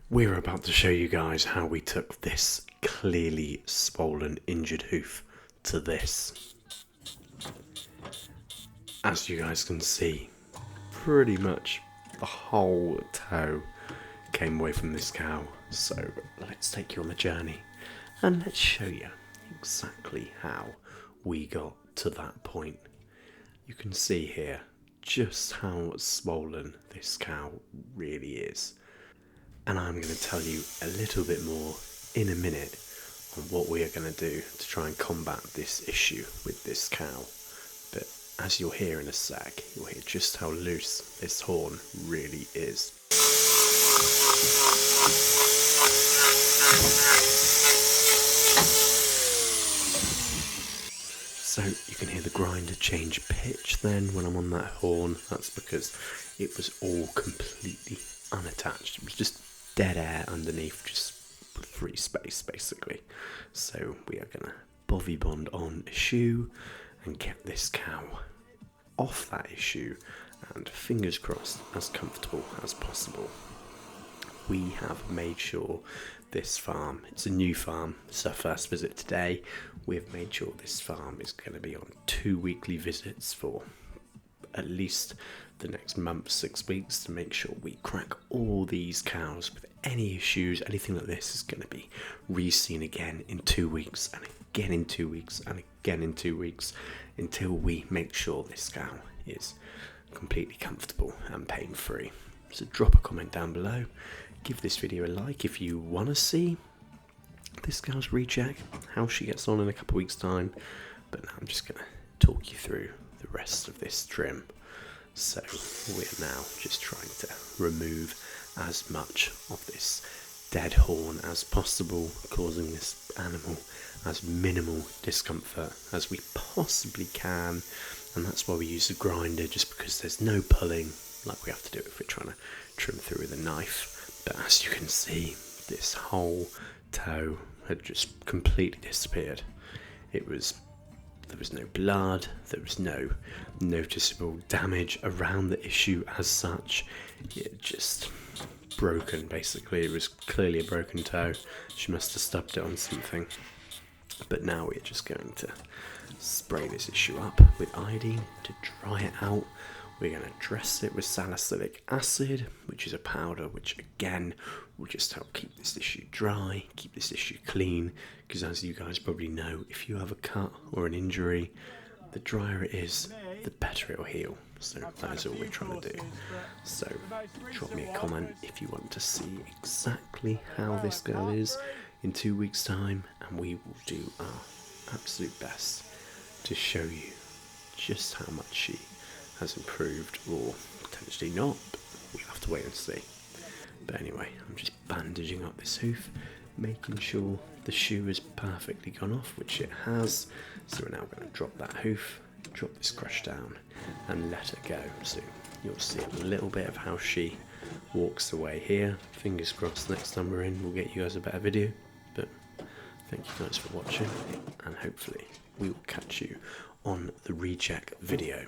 We're about to show you guys how we took this clearly swollen, injured hoof to this. As you guys can see, pretty much the whole toe came away from this cow. So let's take you on the journey and let's show you exactly how we got to that point. You can see here just how swollen this cow really is. And I'm going to tell you a little bit more in a minute on what we are going to do to try and combat this issue with this cow. But as you'll hear in a sec, you'll hear just how loose this horn really is. So you can hear the grinder change pitch then when I'm on that horn. That's because it was all completely unattached. It was just dead air underneath, just free space basically. So we are gonna bovie bond on a shoe and get this cow off that issue and, fingers crossed, as comfortable as possible. We have made sure this farm, it's a new farm, it's our first visit today. We have made sure this farm is going to be on 2 weekly visits for at least the next month, 6 weeks, to make sure we crack all these cows with any issues. Anything like this is going to be re-seen again in 2 weeks and again in 2 weeks and again in 2 weeks until we make sure this cow is completely comfortable and pain-free. So drop a comment down below, give this video a like if you want to see this cow's recheck, how she gets on in a couple of weeks time. But now I'm just going to talk you through the rest of this trim. So we're now just trying to remove as much of this dead horn as possible, causing this animal as minimal discomfort as we possibly can. And that's why we use a grinder, just because there's no pulling like we have to do if we're trying to trim through with a knife. But as you can see, this whole toe had just completely disappeared. There was no blood, there was no noticeable damage around the issue as such. It just broken basically. It was clearly a broken toe. She must have stubbed it on something. But now we're just going to spray this issue up with iodine to dry it out. We're going to dress it with salicylic acid, which is a powder which again will just help keep this issue dry, keep this issue clean, because as you guys probably know, if you have a cut or an injury, the drier it is, the better it will heal. So that is all we're trying to do. So drop me a comment if you want to see exactly how this girl is in 2 weeks' time, and we will do our absolute best to show you just how much she has improved, or potentially not, but we'll have to wait and see. But anyway, I'm just bandaging up this hoof, making sure the shoe is perfectly gone off, which it has. So we're now going to drop that hoof, drop this crush down and let her go. So you'll see a little bit of how she walks away here. Fingers crossed next time we're in we'll get you guys a better video. But thank you guys for watching, and hopefully we will catch you on the recheck video.